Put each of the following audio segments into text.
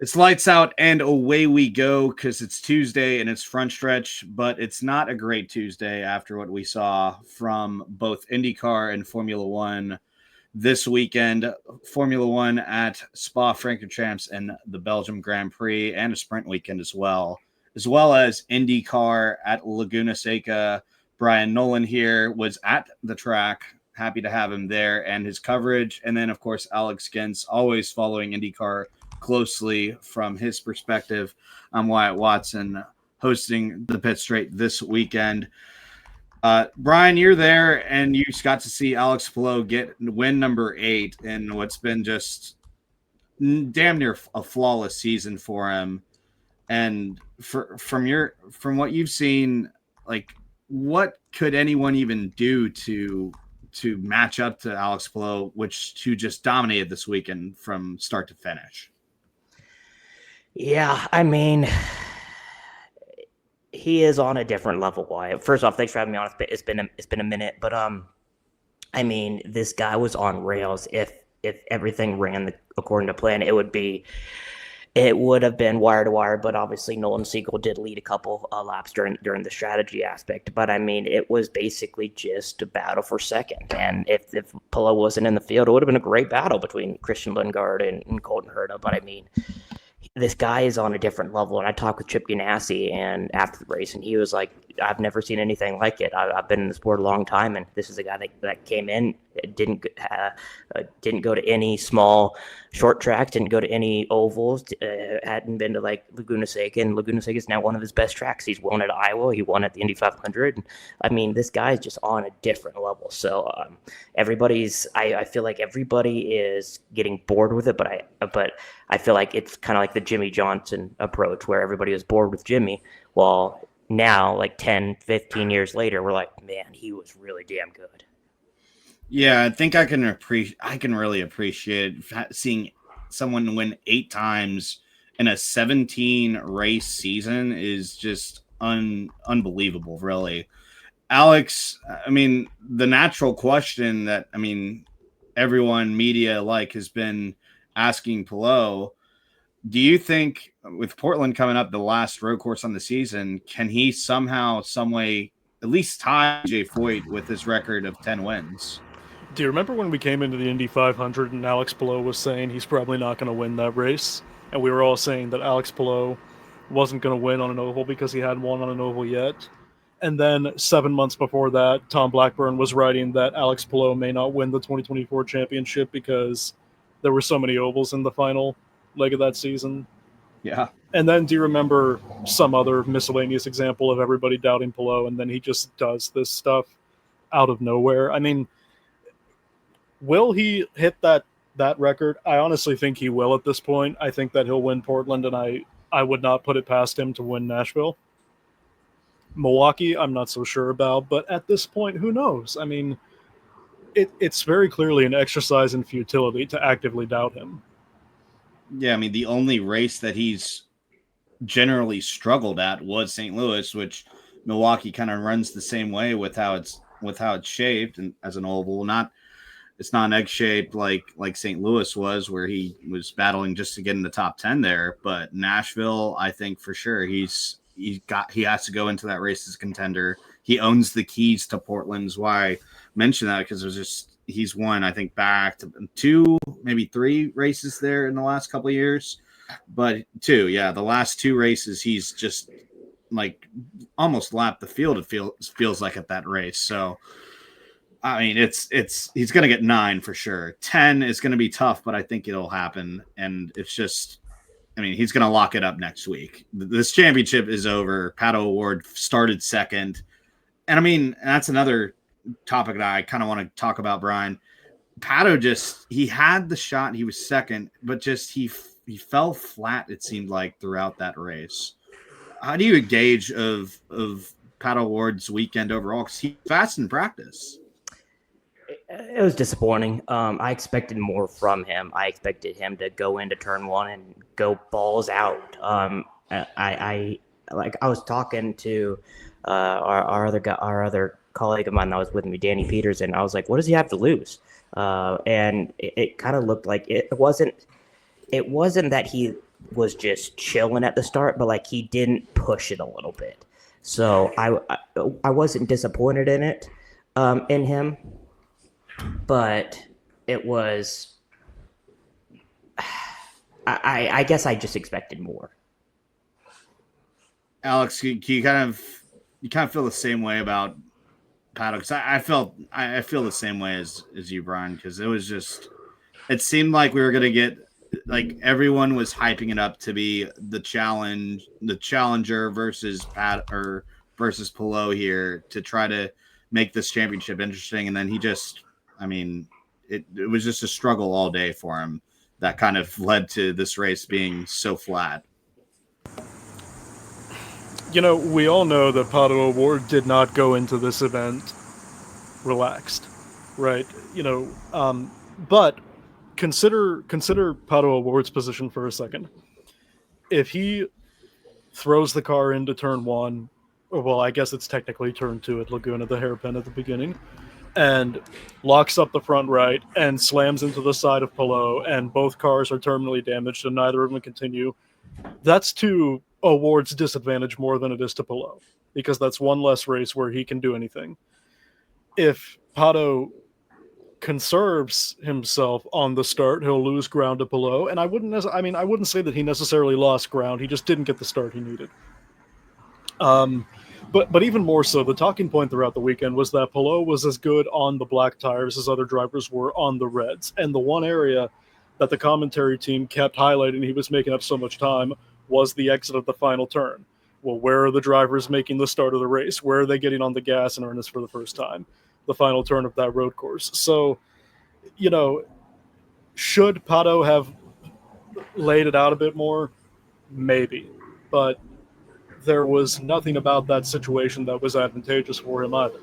It's lights out and away we go because it's Tuesday and it's Frontstretch, but it's not a great Tuesday after what we saw from both IndyCar and Formula One this weekend. Formula One at Spa-Francorchamps and the Belgian Grand Prix, and a sprint weekend as well as IndyCar at Laguna Seca. Bryan Nolen here was at the track. Happy to have him there and his coverage. And then, of course, Alex Gintz, always following IndyCar closely from his perspective. I'm Wyatt Watson, hosting the Pit Straight this weekend. Bryan, you're there, and you got to see Alex Palou get win number 8 in what's been just damn near a flawless season for him. And from what you've seen, like, what could anyone even do to match up to Alex Palou, who just dominated this weekend from start to finish? Yeah, I mean, he is on a different level, Wyatt. First off, thanks for having me on. It's been a minute, but I mean, this guy was on rails. If everything ran according to plan, it would have been wire to wire. But obviously, Nolan Siegel did lead a couple laps during the strategy aspect. But I mean, it was basically just a battle for second. And if Palou wasn't in the field, it would have been a great battle between Christian Lundgaard and Colton Herta. But I mean, this guy is on a different level. And I talked with Chip Ganassi and after the race, and he was like, I've never seen anything like it. I've been in the sport a long time, and this is a guy that came in, didn't go to any small short tracks, didn't go to any ovals, hadn't been to like Laguna Seca, and Laguna Seca is now one of his best tracks. He's won at Iowa, he won at the Indy 500. I mean, this guy is just on a different level. So I feel like everybody is getting bored with it, but I feel like it's kind of like the Jimmy Johnson approach, where everybody was bored with Jimmy. Well, now, like 10, 15 years later, we're like, man, he was really damn good. Yeah, I think I can really appreciate seeing someone win 8 times in a 17 race season is just unbelievable, really. Alex, I mean, the natural question that, I mean, everyone media has been asking Palou, do you think with Portland coming up, the last road course on the season, can he somehow, some way, at least tie Jay Foyt with his record of 10 wins? Do you remember when we came into the Indy 500 and Alex Palou was saying he's probably not going to win that race? And we were all saying that Alex Palou wasn't going to win on an oval because he hadn't won on an oval yet. And then 7 months before that, Tom Blackburn was writing that Alex Palou may not win the 2024 championship because there were so many ovals in the final leg of that season. Yeah. And then do you remember some other miscellaneous example of everybody doubting Palou, and then he just does this stuff out of nowhere? I mean, will he hit that record? I honestly think he will at this point. I think that he'll win Portland, and I would not put it past him to win Nashville. Milwaukee, I'm not so sure about, but at this point, who knows? I mean, it's very clearly an exercise in futility to actively doubt him. Yeah, I mean, the only race that he's generally struggled at was St. Louis, which Milwaukee kind of runs the same way with how it's shaped and as an oval. It's not an egg shaped like St. Louis was, where he was battling just to get in the top 10 there. But Nashville, I think for sure he has to go into that race as a contender. He owns the keys to Portland's. Why I mention that, because he's won, I think, back to 2, maybe 3 races there in the last couple of years. But 2, yeah, the last 2 races, he's just like almost lapped the field. It feels like at that race. So, I mean, he's going to get 9 for sure. 10 is going to be tough, but I think it'll happen. And it's just, I mean, he's going to lock it up next week. This championship is over. Pato O'Ward started second. And I mean, that's another topic that I kind of want to talk about, Bryan. Pato he had the shot, he was second, but just he fell flat, it seemed like, throughout that race. How do you gauge of Pato O'Ward's weekend overall? Because he's fast in practice. It was disappointing. I expected more from him. I expected him to go into turn 1 and go balls out. I was talking to our other colleague of mine that was with me, Danny Peters, and I was like, what does he have to lose? And it kind of looked like it wasn't that he was just chilling at the start, but like he didn't push it a little bit. So I wasn't disappointed in it, in him, but it was. I guess I just expected more. Alex, you kind of feel the same way about Pato, because I feel the same way as you, Brian, because it seemed like we were gonna get, like, everyone was hyping it up to be the challenger versus versus Palou here to try to make this championship interesting, and then he just, I mean, it was just a struggle all day for him that kind of led to this race being so flat. You know, we all know that Pato O'Ward did not go into this event relaxed, right? You know, but consider Pato O'Ward's position for a second. If he throws the car into turn one, or well, I guess it's technically turn two at Laguna, the hairpin at the beginning, and locks up the front right and slams into the side of Palou, and both cars are terminally damaged and neither of them continue, that's to O'Ward's disadvantage more than it is to Palou, because that's one less race where he can do anything. If Pato conserves himself on the start, he'll lose ground to Palou, and I wouldn't say that he necessarily lost ground. He just didn't get the start he needed. But even more so, the talking point throughout the weekend was that Palou was as good on the black tires as other drivers were on the reds, and the one area that the commentary team kept highlighting he was making up so much time was the exit of the final turn. Well, where are the drivers making the start of the race? Where are they getting on the gas in earnest for the first time? The final turn of that road course. So, you know, should Pato have laid it out a bit more? Maybe. But there was nothing about that situation that was advantageous for him either.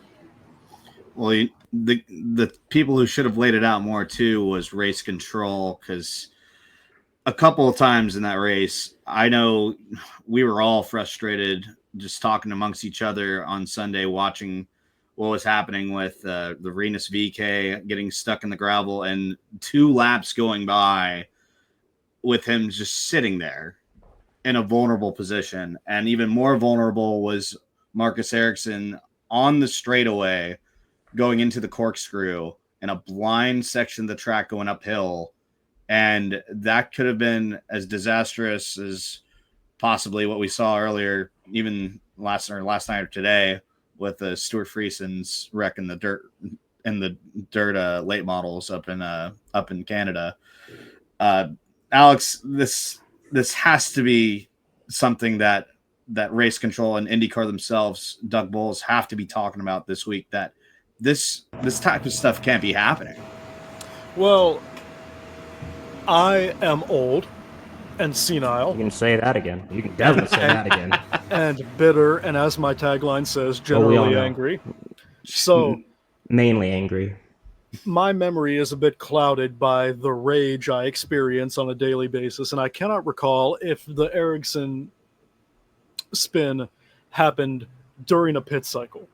Well, the people who should have laid it out more too was race control, because a couple of times in that race, I know we were all frustrated just talking amongst each other on Sunday, watching what was happening with the Renus VK getting stuck in the gravel and 2 laps going by with him just sitting there in a vulnerable position. And even more vulnerable was Marcus Ericsson on the straightaway going into the corkscrew in a blind section of the track going uphill. And that could have been as disastrous as possibly what we saw earlier, even last night or today, with Stuart Friesen's wreck in the dirt late models up in Canada. Alex, this has to be something that race control and IndyCar themselves, Doug Bowles, have to be talking about this week, that this type of stuff can't be happening. Well, I am old and senile. You can say that again. You can definitely say that again. And bitter, and as my tagline says, generally angry. So, mainly angry. My memory is a bit clouded by the rage I experience on a daily basis, and I cannot recall if the Ericsson spin happened during a pit cycle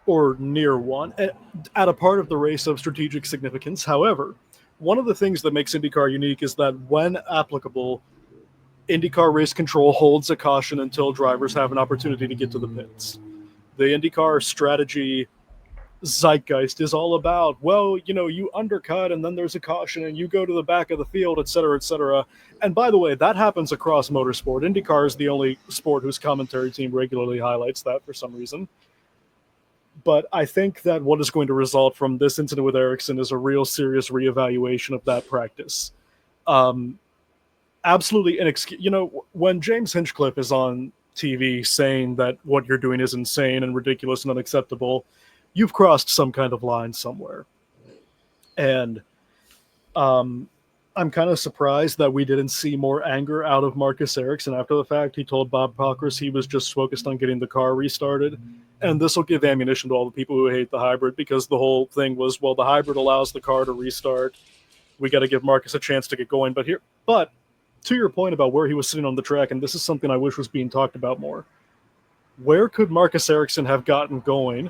or near one, at a part of the race of strategic significance. However, one of the things that makes IndyCar unique is that when applicable, IndyCar race control holds a caution until drivers have an opportunity to get to the pits. The IndyCar strategy zeitgeist is all about, well, you know, you undercut and then there's a caution and you go to the back of the field, et cetera, et cetera. And by the way, that happens across motorsport. IndyCar is the only sport whose commentary team regularly highlights that for some reason. But I think that what is going to result from this incident with Ericsson is a real serious reevaluation of that practice. Absolutely inexcusable. You know, when James Hinchcliffe is on TV saying that what you're doing is insane and ridiculous and unacceptable, you've crossed some kind of line somewhere. And I'm kind of surprised that we didn't see more anger out of Marcus Ericsson after the fact. He told Bob Pockrass he was just focused on getting the car restarted. And this will give ammunition to all the people who hate the hybrid, because the whole thing was, well, the hybrid allows the car to restart. We got to give Marcus a chance to get going. But to your point about where he was sitting on the track, and this is something I wish was being talked about more, where could Marcus Ericsson have gotten going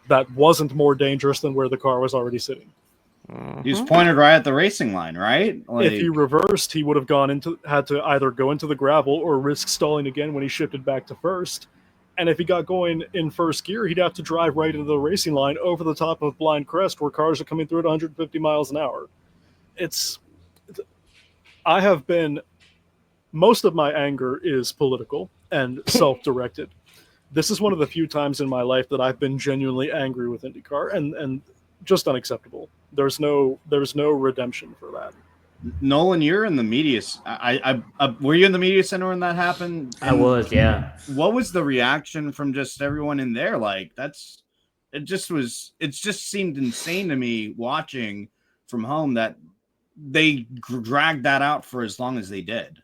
that wasn't more dangerous than where the car was already sitting? He was pointed right at the racing line, right? Like, if he reversed, he would have had to either go into the gravel or risk stalling again when he shifted back to first. And if he got going in first gear, he'd have to drive right into the racing line over the top of Blind Crest where cars are coming through at 150 miles an hour. I have been, most of my anger is political and self-directed. This is one of the few times in my life that I've been genuinely angry with IndyCar, and just unacceptable. There's no redemption for that. Nolen, you're in the media. Were you in the media center when that happened? I was, yeah. What was the reaction from just everyone in there? Like, it just seemed insane to me watching from home that they dragged that out for as long as they did.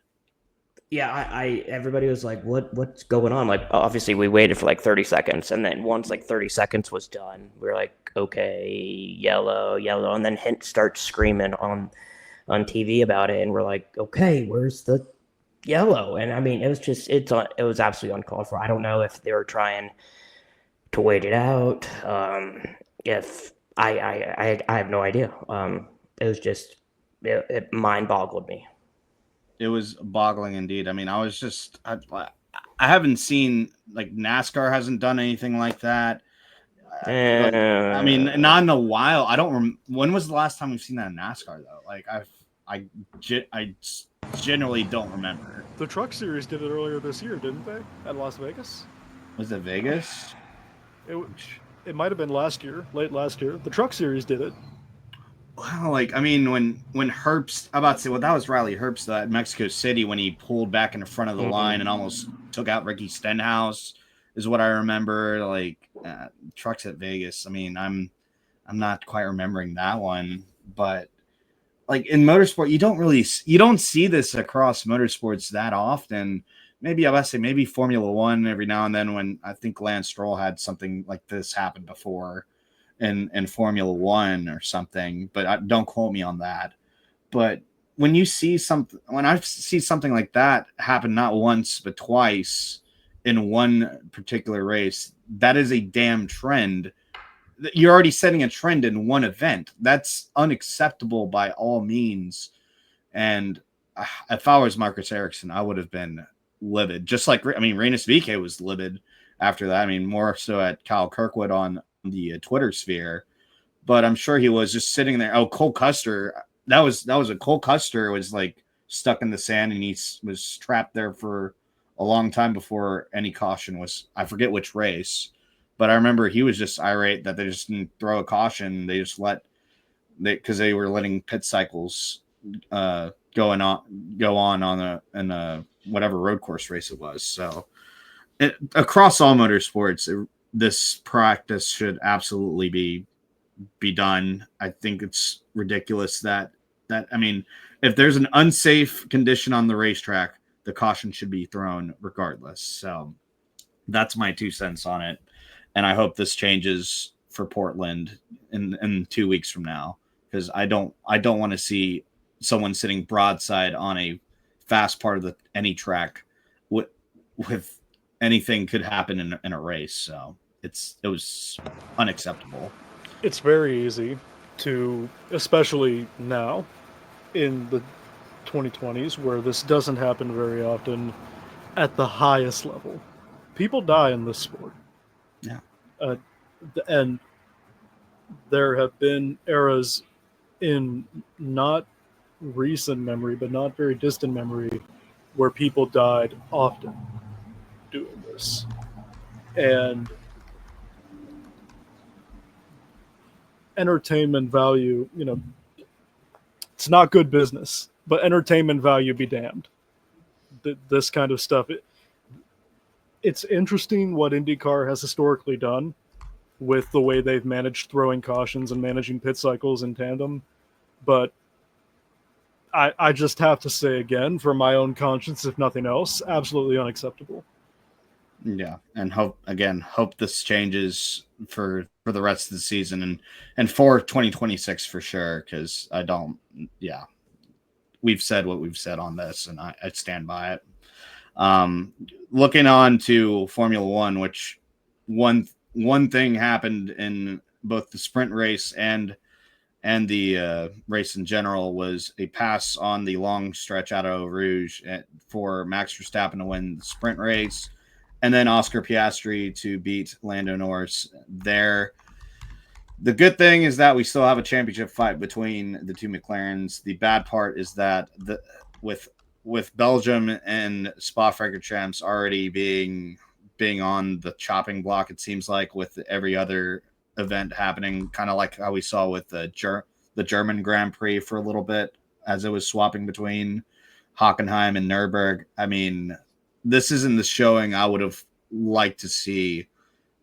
Yeah, everybody was like, what's going on? Like, obviously we waited for like 30 seconds, and then once like 30 seconds was done, we were like, okay, yellow, and then Hint starts screaming on TV about it, and we're like, okay, where's the yellow? And I mean, it was absolutely uncalled for. I don't know if they were trying to wait it out. If I have no idea. It was just it mind boggled me. It was boggling indeed. I mean, I haven't seen, like, NASCAR hasn't done anything like that. I mean, not in a while. When was the last time we've seen that in NASCAR though? Like, I generally don't remember. The Truck Series did it earlier this year, didn't they? At Las Vegas? Was it Vegas? It might have been late last year. The Truck Series did it. Well, like, I mean, when Herbst, I'm about to say, well, that was Riley Herbst at Mexico City when he pulled back in the front of the line and almost took out Ricky Stenhouse, is what I remember. Like, trucks at Vegas. I mean, I'm not quite remembering that one, but like in motorsport, you don't see this across motorsports that often. Maybe I must say, maybe Formula One every now and then, when I think Lance Stroll had something like this happen before. In Formula One or something, but don't quote me on that. But when I see something like that happen not once but twice in one particular race, that is a damn trend. You're already setting a trend in one event. That's unacceptable by all means. And if I was Marcus Ericsson, I would have been livid. Just like, I mean, Reynes VK was livid after that. I mean, more so at Kyle Kirkwood on the Twitter sphere, but I'm sure he was just sitting there. Oh, Cole Custer, that was a Cole Custer was like stuck in the sand, and he was trapped there for a long time before any caution was. I forget which race, but I remember he was just irate that they just didn't throw a caution. They just because they were letting pit cycles go on a whatever road course race it was. So across all motorsports, this practice should absolutely be done. I think it's ridiculous that I mean, if there's an unsafe condition on the racetrack, the caution should be thrown regardless. So that's my 2 cents on it. And I hope this changes for Portland in 2 weeks from now, because I don't want to see someone sitting broadside on a fast part of any track with anything could happen in a race. So it was unacceptable. It's very easy to, especially now in the 2020s, where this doesn't happen very often at the highest level. People die in this sport. Yeah. And there have been eras in not recent memory, but not very distant memory, where people died often doing this. And entertainment value, it's not good business, but entertainment value be damned. This kind of stuff, it's interesting what IndyCar has historically done with the way they've managed throwing cautions and managing pit cycles in tandem, but I just have to say again, for my own conscience, if nothing else, absolutely unacceptable. Yeah, and hope this changes for the rest of the season and for 2026 for sure, because we've said what we've said on this, and I stand by it. Looking on to Formula One, which one thing happened in both the sprint race and and the race in general was a pass on the long stretch out of Eau Rouge for Max Verstappen to win the sprint race, and then Oscar Piastri to beat Lando Norris there. The good thing is that we still have a championship fight between the two McLarens. The bad part is that with Belgium and Spa-Francorchamps already being on the chopping block, it seems like, with every other event happening, kind of like how we saw with the German Grand Prix for a little bit, as it was swapping between Hockenheim and Nürburgring. I mean, this isn't the showing I would have liked to see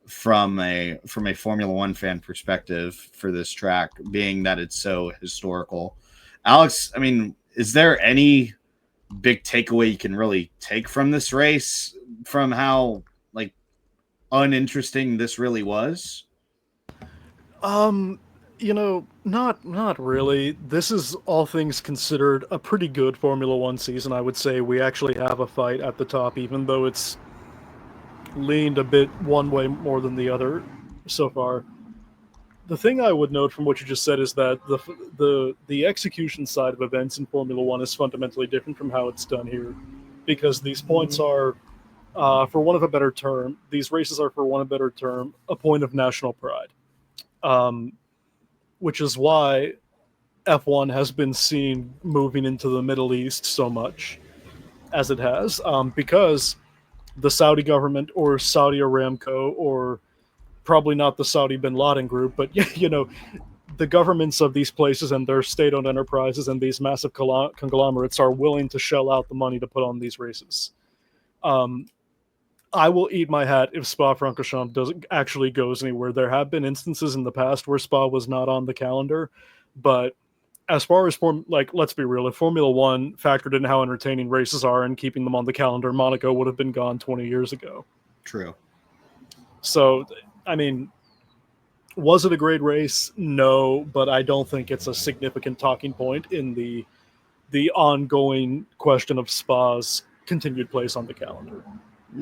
from a Formula One fan perspective for this track, being that it's so historical. Alex, I mean, is there any big takeaway you can really take from this race, from how like uninteresting this really was? Not really. This is, all things considered, a pretty good Formula One season. I would say we actually have a fight at the top, even though it's leaned a bit one way more than the other so far. The thing I would note from what you just said is that the execution side of events in Formula One is fundamentally different from how it's done here, because these points are, for want of a better term, these races are, for want of a better term, a point of national pride. Which is why F1 has been seen moving into the Middle East so much as it has, because the Saudi government, or Saudi Aramco, or probably not the Saudi bin Laden group, but the governments of these places and their state-owned enterprises and these massive conglomerates are willing to shell out the money to put on these races. I will eat my hat if Spa-Francorchamps doesn't actually goes anywhere. There have been instances in the past where Spa was not on the calendar, but as far as let's be real, if Formula One factored in how entertaining races are and keeping them on the calendar, Monaco would have been gone 20 years ago. True. So, I mean, was it a great race? No, but I don't think it's a significant talking point in the ongoing question of Spa's continued place on the calendar.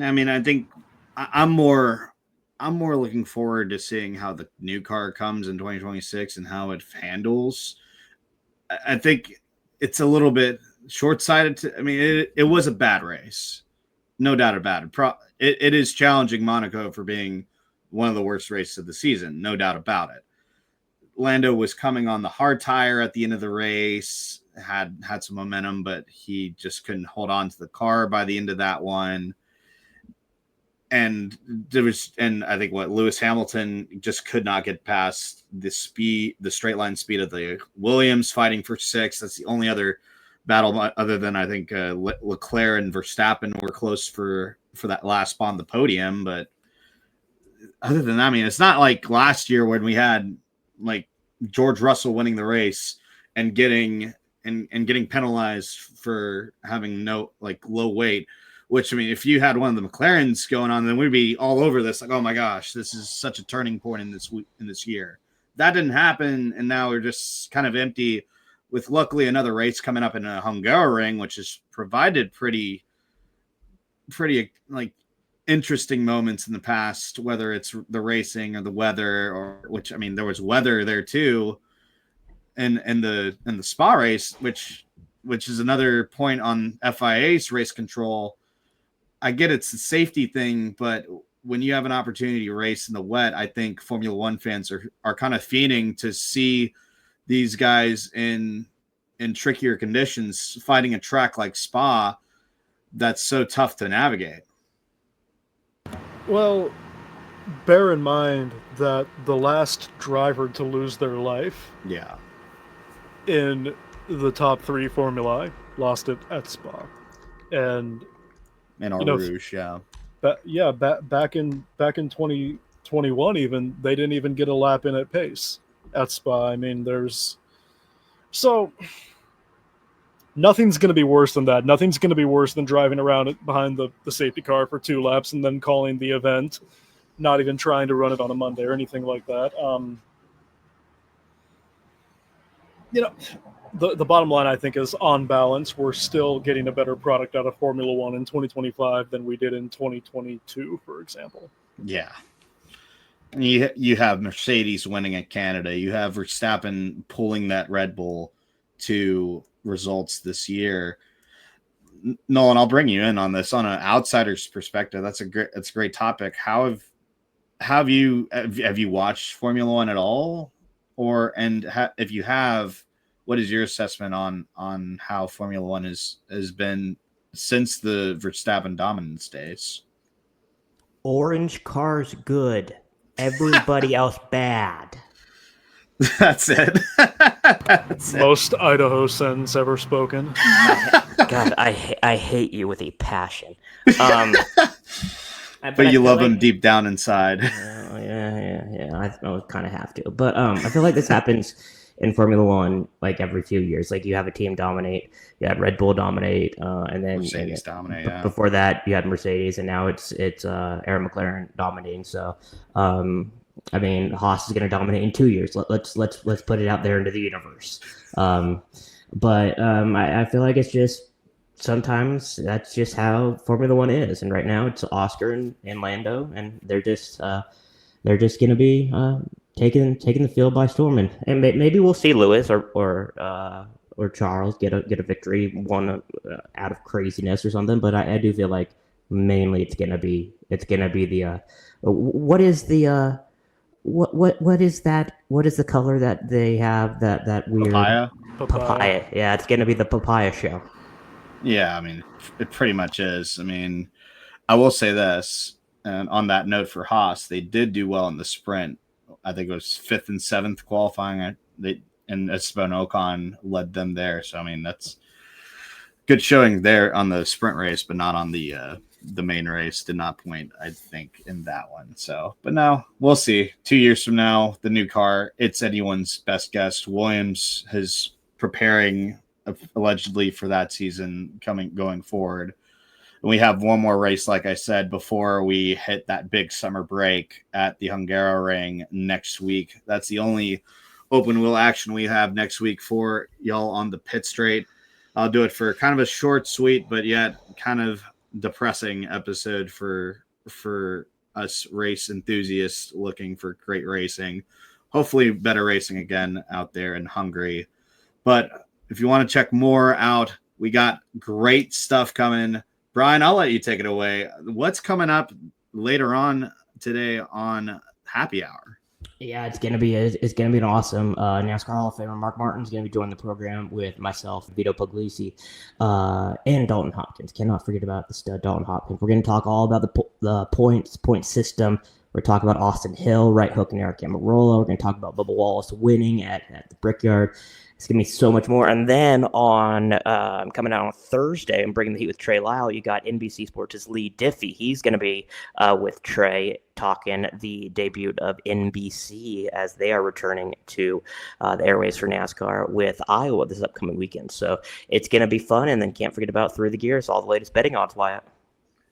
I mean, I think I'm more looking forward to seeing how the new car comes in 2026 and how it handles. I think it's a little bit short-sighted. I mean, it was a bad race, no doubt about it. It is challenging Monaco for being one of the worst races of the season, no doubt about it. Lando was coming on the hard tire at the end of the race, had some momentum, but he just couldn't hold on to the car by the end of that one. And I think Lewis Hamilton just could not get past the straight line speed of the Williams, fighting for 6th. That's the only other battle, other than I think Leclerc and Verstappen were close for that last spot on the podium. But other than that, I mean, it's not like last year when we had like George Russell winning the race and getting penalized for having no low weight. Which, I mean, if you had one of the McLarens going on, then we'd be all over this. Like, oh my gosh, this is such a turning point in this year. That didn't happen, and now we're just kind of empty. With luckily another race coming up in a Hungaroring, which has provided pretty interesting moments in the past, whether it's the racing or the weather, or which, I mean, there was weather there too, and the Spa race, which is another point on FIA's race control. I get it's a safety thing, but when you have an opportunity to race in the wet, I think Formula One fans are kind of fiending to see these guys in trickier conditions fighting a track like Spa that's so tough to navigate. Well, bear in mind that the last driver to lose their life in the top 3 formulae lost it at Spa. And in Eau Rouge, back in 2021, even they didn't even get a lap in at pace at Spa. I mean, nothing's going to be worse than that. Nothing's going to be worse than driving around behind the safety car for 2 laps and then calling the event, not even trying to run it on a Monday or anything like that. The bottom line, I think, is on balance, we're still getting a better product out of Formula One in 2025 than we did in 2022, for example. Yeah. You have Mercedes winning at Canada. You have Verstappen pulling that Red Bull to results this year. Nolan, I'll bring you in on this on an outsider's perspective. That's a great topic. Have you watched Formula One at all, if you have, what is your assessment on how Formula One has been since the Verstappen dominance days? Orange cars good, everybody else bad. That's it. Most Idaho sentence ever spoken. God, I hate you with a passion. But you love him deep down inside. Yeah. I kind of have to. But I feel like this happens in Formula One like every few years. Like you have a team dominate, you had Red Bull dominate, and then Mercedes dominate. Yeah. Before that, you had Mercedes, and now it's Aaron McLaren dominating. So, I mean, Haas is going to dominate in 2 years. Let's put it out there into the universe. But I feel like it's just sometimes that's just how Formula One is, and right now it's Oscar and Lando, and they're just going to be taking the field by storm, and maybe we'll see Lewis or Charles get a victory, one out of craziness or something. But I do feel like mainly it's gonna be the what is the what is that? What is the color that they have that weird papaya? Yeah, it's gonna be the papaya show. Yeah, I mean, it pretty much is. I mean, I will say this, and on that note for Haas, they did do well in the sprint. I think it was 5th and 7th qualifying. And Esteban Ocon led them there. So, I mean, that's good showing there on the sprint race, but not on the main race. Did not point, I think, in that one. So, but now we'll see. 2 years from now, the new car, it's anyone's best guess. Williams is preparing allegedly for that season going forward. And we have one more race, like I said, before we hit that big summer break at the Hungaroring next week. That's the only open wheel action we have next week for y'all on the pit straight. I'll do it for kind of a short, sweet, but yet kind of depressing episode for us race enthusiasts looking for great racing. Hopefully better racing again out there in Hungary. But if you want to check more out, we got great stuff coming. Brian, I'll let you take it away. What's coming up later on today on Happy Hour? Yeah, it's gonna be an awesome NASCAR Hall of Famer. Mark Martin's gonna be joining the program with myself, Vito Puglisi, and Dalton Hopkins. Cannot forget about the stud Dalton Hopkins. We're gonna talk all about the point system. We're talking about Austin Hill, right hook, and Eric Amarola. We're gonna talk about Bubba Wallace winning at the Brickyard. It's going to be so much more. And then on coming out on Thursday and bringing the heat with Trey Lyle, you got NBC Sports' Lee Diffie. He's going to be with Trey talking the debut of NBC as they are returning to the airways for NASCAR with Iowa this upcoming weekend. So it's going to be fun. And then can't forget about Through the Gears, all the latest betting odds, Wyatt.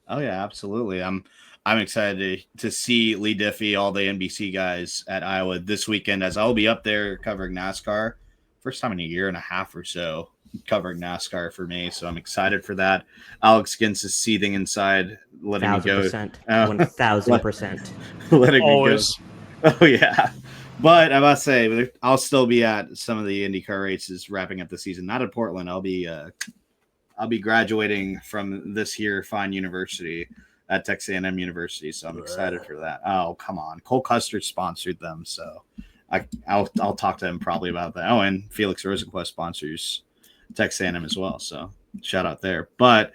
Oh, yeah, absolutely. I'm excited to see Lee Diffie, all the NBC guys at Iowa this weekend, as I'll be up there covering NASCAR. First time in a year and a half or so covering NASCAR for me, so I'm excited for that. Alex Gintz is seething inside, letting me go. 1,000%. Letting Always. me go. Oh, yeah. But I must say, I'll still be at some of the IndyCar races wrapping up the season. Not at Portland. I'll be graduating from this here fine university at Texas A&M University, so I'm excited for that. Oh, come on. Cole Custer sponsored them, so I'll talk to him probably about that. Oh, and Felix Rosenquist sponsors Texas A&M as well, so shout out there. But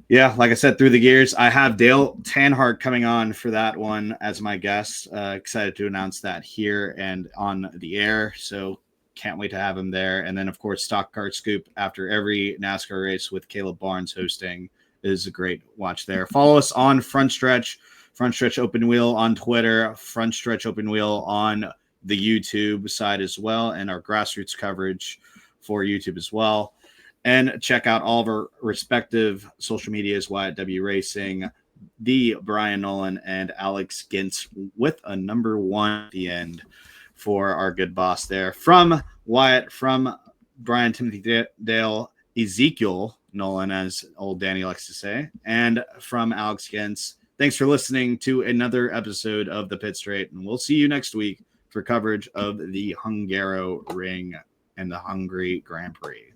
yeah, like I said, Through the Gears, I have Dale Tanhart coming on for that one as my guest. Excited to announce that here and on the air, so can't wait to have him there. And then, of course, Stock Car Scoop after every NASCAR race with Caleb Barnes hosting is a great watch there. Follow us on Frontstretch Open Wheel on Twitter, Frontstretch Open Wheel on the YouTube side as well, and our grassroots coverage for YouTube as well. And check out all of our respective social medias, Wyatt W Racing, the Bryan Nolen, and Alex Gintz with a number 1 at the end for our good boss there. From Wyatt, from Brian Timothy Dale, Ezekiel Nolen, as old Danny likes to say, and from Alex Gintz, Thanks for listening to another episode of the Pit Straight, and we'll see you next week for coverage of the Hungaro Ring and the Hungary Grand Prix.